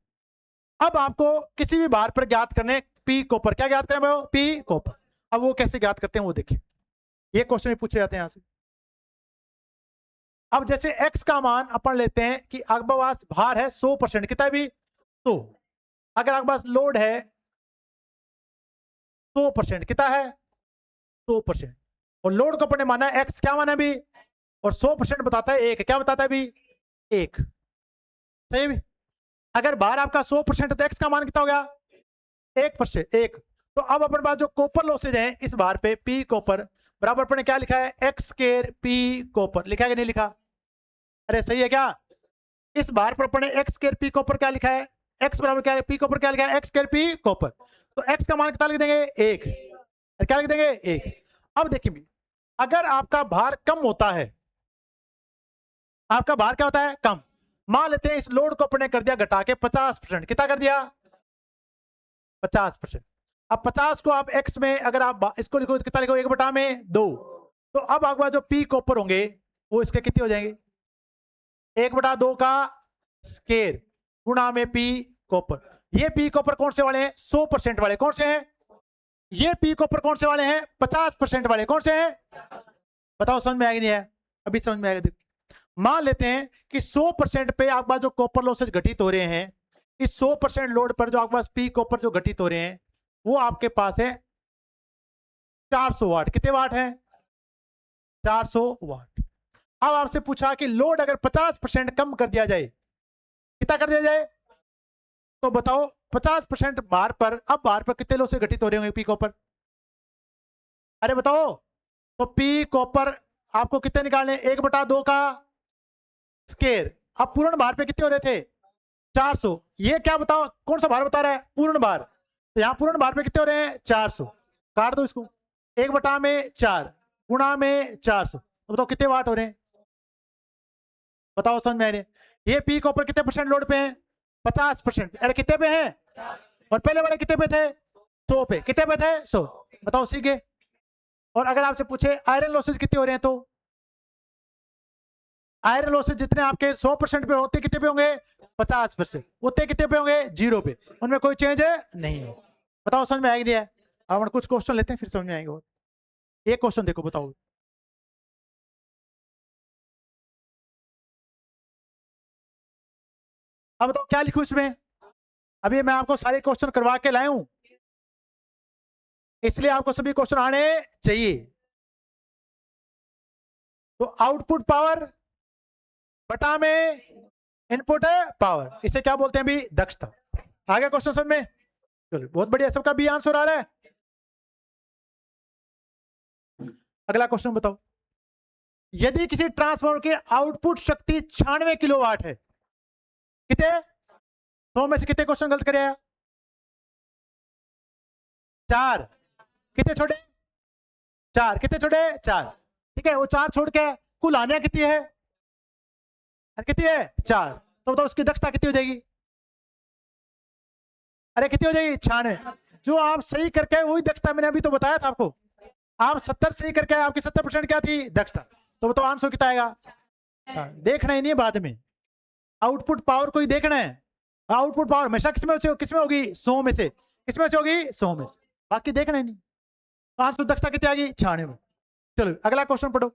अब आपको किसी भी भार पर ज्ञात करने पी कॉपर, क्या ज्ञात करें भाई? P copper. अब वो कैसे ज्ञात करते हैं वो देखिए, ये क्वेश्चन भी पूछे जाते हैं यहां से। अब जैसे x का मान अपन लेते हैं कि आपके पास भार है 100%, कितना भी? तो अगर आपके पास लोड है 100%, कितना है? 100%। और लोड को अपन ने माना x, क्या माना भी? और 100% बताता है 1, क्या बताता है भी? 1। सही भी? अगर भार आपका 100% है तो x का मान कितना हो गया? 1%, 1। तो अब अपने पास जो कॉपर लॉसेज है इस भार पे पी कॉपर बराबर अपने क्या लिखा है? X square P copper. लिखा है कि नहीं लिखा? अरे सही है क्या? इस भार पर अपने एक्स स्क्वायर पी कॉपर क्या लिखा है? एक्स बराबर क्या है? पी कॉपर क्या लिखा है? X square P copper. तो एक्स का मान कितना लिख देंगे? 1। क्या लिख देंगे? 1। अब देखिए, अगर आपका भार कम होता है, आपका भार क्या होता है? कम। मान लेते हैं इस लोड को अपने कर दिया घटा के 50%। कितना कर दिया? 50%। अब 50 को आप x में अगर आप इसको लिखो, कितना लिखो? 1/2। तो अब आपके पास जो पी कॉपर होंगे वो इसके कितने हो जाएंगे? 1/2 का स्केयर गुणा में पी कॉपर। ये पी कॉपर कौन से वाले हैं? 100% वाले। कौन से हैं? ये पी कॉपर कौन से वाले हैं? 50% वाले। कौन से हैं? बताओ समझ में आएगी नहीं है? अभी समझ में आएगा। मान लेते हैं कि 100% पे आपके पास जो कॉपर लॉसेज घटित हो रहे हैं, इस 100% लोड पर जो आपके पास पी कॉपर जो घटित हो रहे हैं वो आपके पास है 400 वाट। कितने वाट है? 400 वाट। अब आपसे पूछा कि लोड अगर 50% कम कर दिया जाए, कितना कर दिया जाए? तो बताओ 50% भार पर, अब भार पर कितने लोग से घटित हो रहे होंगे पी कॉपर? अरे बताओ। तो पी कॉपर आपको कितने निकालने? 1/2 का स्केयर। अब पूर्ण भार पे कितने हो रहे थे? 400। ये क्या बताओ कौन सा भार बता रहा है? पूर्ण भार। तो यहाँ पूर्ण भार पे कितने हो रहे हैं? 400। काट दो इसको, 1/4 गुणा में 400। तो बताओ कितने वाट हो रहे हैं? बताओ समझ में आ रहे हैं? ये पी कॉपर कितने परसेंट लोड पे है? 50%। अरे कितने पे है? और पहले वाले कितने पे थे? 100 पे। कितने पे थे? 100। बताओ सीखे। और अगर आपसे पूछे आयरन लॉसेज कितने हो रहे हैं, तो आयरन लॉसेज जितने आपके 100% पे होते कितने पे होंगे? 50%। उतने कितने पे होंगे? 0 पे। उनमें कोई चेंज है नहीं है। बताओ समझ में आएगी नहीं है? अब हम कुछ क्वेश्चन लेते हैं फिर समझ में आएंगे। और एक क्वेश्चन देखो, बताओ। अब बताओ क्या लिखूं इसमें? अभी मैं आपको सारे क्वेश्चन करवा के लाया हूं, इसलिए आपको सभी क्वेश्चन आने चाहिए। तो आउटपुट पावर बटा में इनपुट है पावर, इसे क्या बोलते हैं? भी दक्षता। आगे क्वेश्चन समझ में? चलो बहुत बढ़िया, सबका बी आंसर आ रहा है। अगला क्वेश्चन बताओ। यदि किसी ट्रांसफार्मर की आउटपुट शक्ति 96 किलोवाट है, कितने 100 में से कितने क्वेश्चन गलत करे? 4। कितने छोटे? 4। कितने छोटे? 4। ठीक है, वो 4 छोड़ के कुल आने कितनी है? कितनी है? 4। तो बताओ उसकी दक्षता कितनी हो जाएगी? अरे कितनी हो जाएगी? 96। जो आप सही करके वही दक्षता, मैंने अभी तो बताया था आपको। आप 70 सही करके आपकी 70% क्या थी? दक्षता। तो बताओ आंसर कितना आएगा? देखना ही नहीं है बाद में, आउटपुट पावर को ही देखना है। आउटपुट पावर हमेशा किसमें होगी? 100 में से। किसमें से होगी? 100 में से। बाकी देखना ही नहीं। तो आंसर दक्षता कितनी आ गई? 96। चलो अगला क्वेश्चन पढ़ो।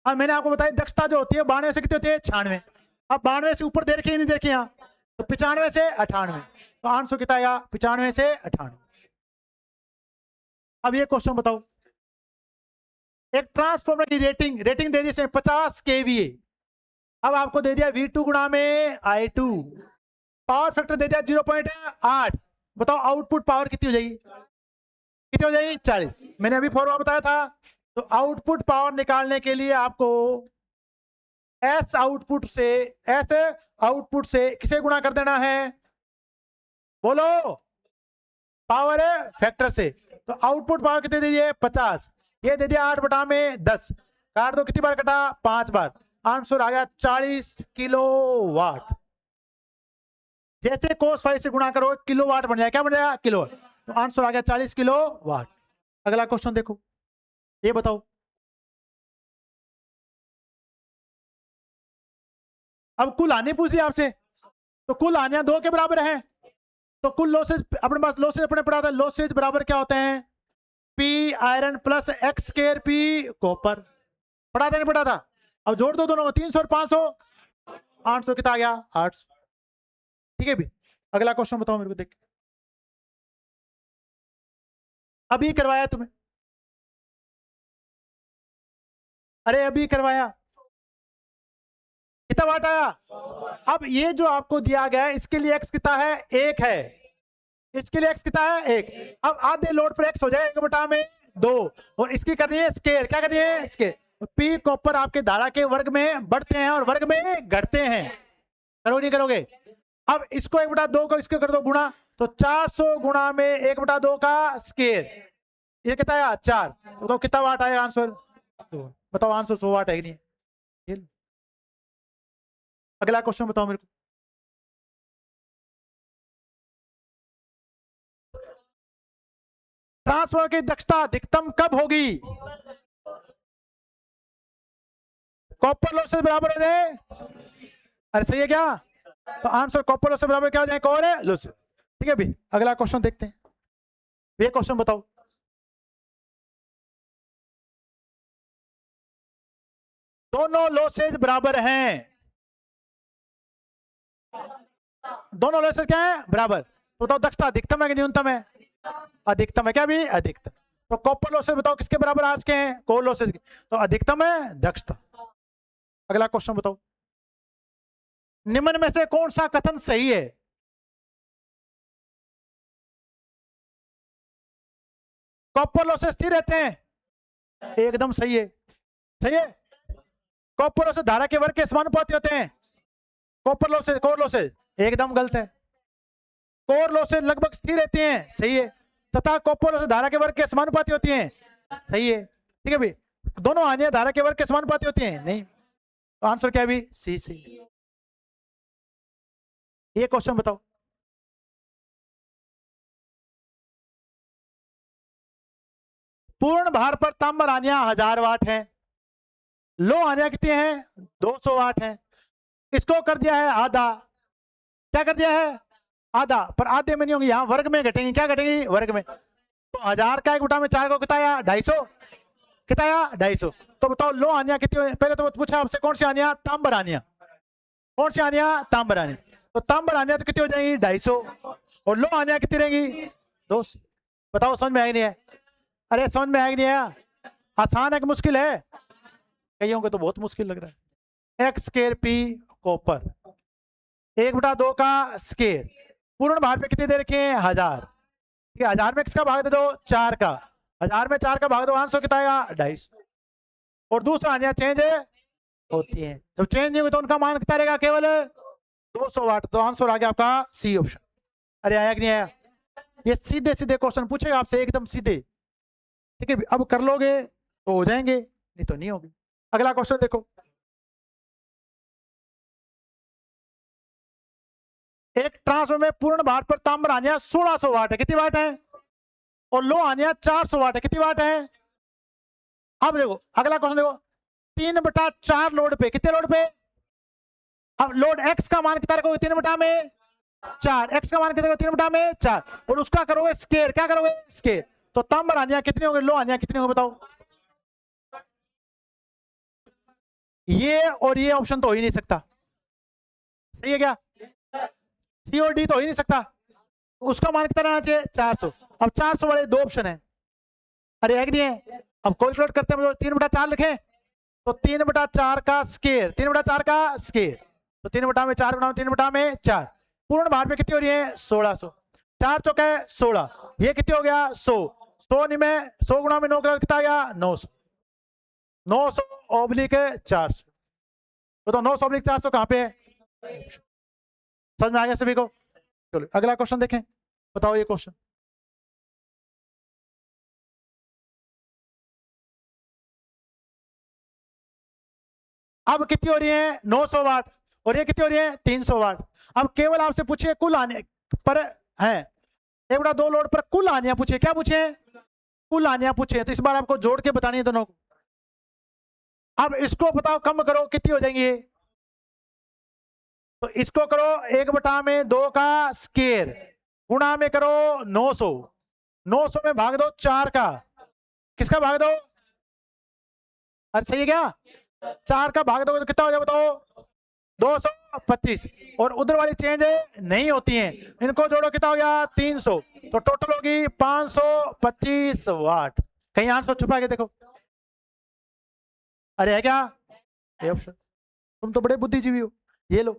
अब मैंने आपको बताया दक्षता जो होती है 92 से कितनी होती है? 96। अब 92 से ऊपर दे रखी है नहीं दे रखी? यहाँ तो 95 से 98। तो आंसर कितना आएगा? 95 से 98। अब ये क्वेश्चन बताओ, एक ट्रांसफार्मर की रेटिंग दे दी 50 kVA। अब आपको दे दिया V2 गुणा में I2, पावर फैक्टर दे दिया 0.8। बताओ आउटपुट पावर कितनी हो जाएगी? कितनी हो जाएगी? 40। मैंने अभी फॉर्मूला बताया था। तो आउटपुट पावर निकालने के लिए आपको एस आउटपुट से किसे गुणा कर देना है? बोलो, पावर फैक्टर से। तो आउटपुट पावर कितनी दे दिए? 50। ये दे दिया 8/10। काट दो, कितनी बार कटा? 5 बार। आंसर आ गया 40 किलोवाट। जैसे cos 5 से गुणा करो किलोवाट बन जाएगा। क्या बन जाएगा? किलोवाट। तो आंसर आ गया 40 किलोवाट। अगला क्वेश्चन देखो, ये बताओ, अब कुल आने पूछ लिया आपसे, तो कुल आने 2 के बराबर है। तो कुल लॉसेज अपने पास, लॉसेज अपने पढ़ा था, लॉसेज बराबर क्या होते हैं? P iron plus x square P copper. पढ़ा था नहीं पढ़ा था? अब जोड़ दो दोनों, 300 और 500। 800 कितना आ गया? 800। ठीक है भी। अगला क्वेश्चन बताओ मेरे को, देख अभी करवाया तुम्हें, अरे अभी करवाया। कितना वाट आया? अब ये जो आपको दिया गया है इसके लिए एक्स कितना है? 1 है। इसके लिए एक्स कितना है? 1। अब आधे लोड पर एक्स हो जाए 1/2, और इसकी करनी है स्केयर। क्या करनी है? स्केयर। पी कॉपर आपके धारा के वर्ग में बढ़ते हैं और वर्ग में घटते हैं। करोगे नहीं करोगे? अब इसको 1/2 को इसको कर दो गुणा, तो 400 गुणा में 1/2 का स्केयर। ये कितना आया? 4। तो कितना वाट आया आंसर? तो बताओ आंसर 100 वाट है कि नहीं? अगला क्वेश्चन बताओ मेरे को, ट्रांसफार्मर की दक्षता अधिकतम कब होगी? कॉपर लॉस से बराबर हो जाए। अरे सही है क्या? तो आंसर कॉपर लॉस से बराबर क्या हो जाए? कौन है? लॉस। ठीक है भी। अगला क्वेश्चन देखते हैं। ये क्वेश्चन बताओ, दोनों लॉसेज बराबर हैं। दोनों लॉसेज क्या है? बराबर। तो बताओ दक्षता अधिकतम है कि न्यूनतम है? अधिकतम है। क्या भी? अधिकतम। तो कॉपर लॉसेज बताओ किसके बराबर आज के हैं? कोर लॉसेज के। तो अधिकतम है दक्षता। अगला क्वेश्चन बताओ, निम्न में से कौन सा कथन सही है? कॉपर लॉसेज स्थिर रहते हैं। एकदम सही है। सही है। कॉपर लॉसेज धारा के वर्ग के समानुपाती होते हैं। कॉपर लॉसेज, कोर लॉसेज एकदम गलत है। कोर लॉसेज लगभग स्थिर रहती हैं। सही है। तथा कॉपर लॉसेज धारा के वर्ग के समानुपाती होती हैं। सही है। ठीक है भाई। दोनों हानियां धारा के वर्ग के समानुपाती होती हैं? नहीं। तो आंसर क्या है भी? सी सही। ये क्वेश्चन बताओ, पूर्ण भार पर तांबर हानियां 1000 वाट हैं। लो हानियां कितनी हैं? 200 वाट हैं। इसको कर दिया है आधा। क्या कर दिया है? आधा। पर आधे में नहीं होंगी, यहाँ वर्ग में घटेंगी। क्या घटेंगी? वर्ग में। तो 1000 का 1/4 को कितना आया? 250। कितना आया? 250। तो बताओ लो हानियां कितनी? पहले तो पूछा आपसे कौन सी हानियां? तांबर हानियां। कौन सी हानियां? तांबर हानियां। तो तांबर हानियां तो कितनी हो जाएंगी? 250। और लो हानियां कितनी रहेंगी? 200। बताओ समझ में आया नहीं है? अरे समझ में आया नहीं है? आसान है कि मुश्किल है? कईयों को तो बहुत मुश्किल लग रहा है। एक्स स्क्वायर पी कॉपर 1/2 का स्केयर, पूर्ण भार पे कितने दे रखे हैं? 1000। ठीक है, 1000 में किसका भाग दे दो? 4 का। 1000 में 4 का भाग दो, आंसर कितना आएगा 250। और दूसरा हानियां चेंज होती हैं, जब चेंज नहीं हुई तो उनका मान कितना रहेगा, केवल 200 वाट। तो आंसर आ गया आपका सी ऑप्शन। अरे आया कि नहीं आया? ये सीधे सीधे क्वेश्चन पूछेगा आपसे, एकदम सीधे। ठीक है, अब कर लोगे तो हो जाएंगे, नहीं तो नहीं होगी। अगला क्वेश्चन देखो, एक ट्रांसफार्मर में पूर्ण भार पर तांबर हानियां 1600 वाट है, कितनी वाट है? और लो हानियां 400 वाट है, कितनी वाट है? अब देखो अगला क्वेश्चन देखो, 3/4 लोड पे, कितने लोड पे? अब लोड एक्स का मान कितना रखोगे, 3/4, एक्स का मान कितना, 3/4, और उसका करोगे स्केयर, क्या करोगे स्केयर। तो तांबर हानियां कितनी होंगी, लो हानियां कितनी होंगी बताओ। ये और ये ऑप्शन तो हो ही नहीं सकता, सही है क्या? सी और डी तो हो ही नहीं सकता, उसका मान कितना रहना चाहिए 400। अब 400 वाले दो ऑप्शन है, अरे है कि नहीं है? अब कैलकुलेट करते हैं, 3/4 लिखें तो 3/4 का स्केयर, 3/4 का स्केयर, तो 3/4 गुणा 3/4, पूर्ण भार पे कितनी हो रही है 1600, 4 चौके 16, ये कितनी हो गया 100, 100 नहीं में 100 गुणा में 9 कितना आ गया 900, 900/400। तो 900/400 कहां पे है? समझ में आ गया सभी को? चलो अगला क्वेश्चन देखें, बताओ ये क्वेश्चन। अब कितनी हो रही है 900 वाट, और ये कितनी हो रही है 300 वाट। अब केवल आपसे पूछिए कुल आने पर है, 1/2 लोड पर कुल आनियां पूछे, क्या पूछे? कुल आनियां पूछे। तो इस बार आपको जोड़ के बतानी है दोनों को। अब इसको बताओ कम करो कितनी हो जाएंगी, तो इसको करो 1/2 का स्केयर, गुणा में करो 900, 900 में भाग दो 4 का, किसका भाग दो? अरे सही है क्या? 4 का भाग दोगे तो कितना हो जाए बताओ 225, और उधर वाली चेंज नहीं होती हैं, इनको जोड़ो कितना हो गया 300, तो टोटल होगी 525 वाट। कहीं आंसर छुपा के देखो, अरे है क्या ये ऑप्शन? तुम तो बड़े बुद्धिजीवी हो, ये लो।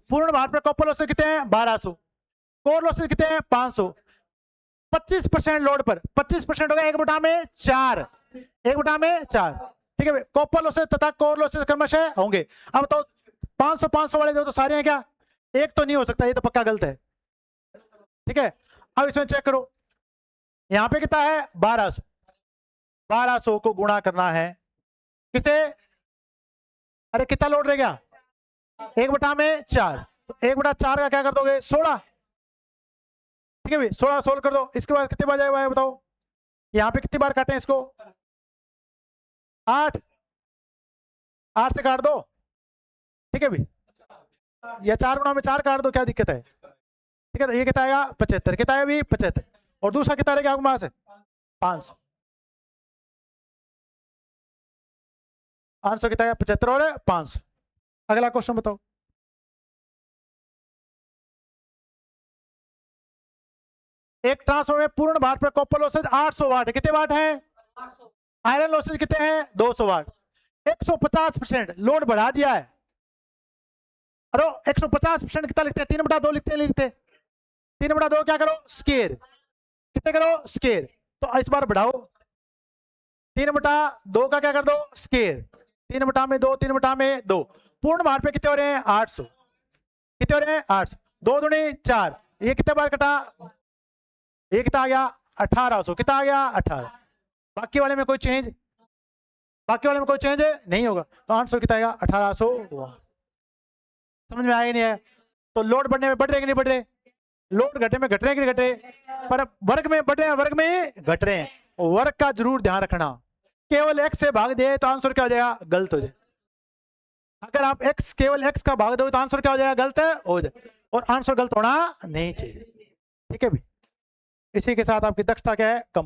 पूर्ण भार पर कॉपर लॉसेस कितने हैं 1200, कोर लॉसेस कितने हैं 500, 25% लोड पर 25% होगा 1/4, 1/4। ठीक है, कॉपर लॉसेस तथा कोर लॉसेस क्रमशः होंगे। अब तो 500 500 वाले तो सारे हैं क्या? एक तो नहीं हो सकता, ये तो पक्का गलत है। ठीक है, अब इसमें चेक करो, यहां पे कितना है 1200, 1200 को गुणा करना है किसे? अरे कितना लोड रह गया 1/4, तो 1/4 का क्या कर दोगे 16। ठीक है भाई, 16 सोल्व कर दो, इसके बाद कितने बार जाएगा बताओ, यहाँ पे कितनी बार काटे इसको 8, 8 से काट दो। ठीक है भाई, या 4 गुणा में 4 काट दो, क्या दिक्कत है? ठीक है, तो ये कितना आएगा 75, कितना है भाई 75, और दूसरा कितना रहेगा आपके पास 500, आंसर कितना है 75 और 500। अगला क्वेश्चन बताओ, एक ट्रांसफार्मर में पूर्ण भार पर कॉपर लॉसेज 800 वाट है, कितने वाट है? आयरन लॉसेज कितने हैं 200 वाट। 150% लोड बढ़ा दिया है, अरे 150% कितना लिखते हैं 3/2 लिखते 3/2 क्या करो स्केयर, कितने करो स्केयर, तो इस बार बढ़ाओ 3/2 का क्या कर दो स्केयर, 3/2, 3/2, पूर्ण भार पे कितने हो रहे हैं 800, कितने हो रहे हैं 800, 2 दूनी 4, ये कितने बार कटा, ये कितना आ गया 1800, कितना आ गया 18। बाकी वाले में कोई चेंज, बाकी वाले में कोई चेंज नहीं होगा, तो आंसर कितना आएगा 1800 हुआ। समझ में आया नहीं आया? तो लोड बढ़ने में बढ़ रहे कि नहीं बढ़ रहे, लोड घटे में घट रहे कि नहीं घटे, पर वर्ग में बढ़ रहे हैं वर्ग में घट रहे हैं, वर्ग का जरूर ध्यान रखना। केवल x से भाग दे तो आंसर क्या हो जाएगा गलत हो जाए, अगर आप x केवल x का भाग दो तो आंसर क्या हो जाएगा गलत हो जाए, और आंसर गलत होना नहीं चाहिए। ठीक है भाई, इसी के साथ आपकी दक्षता क्या है कम।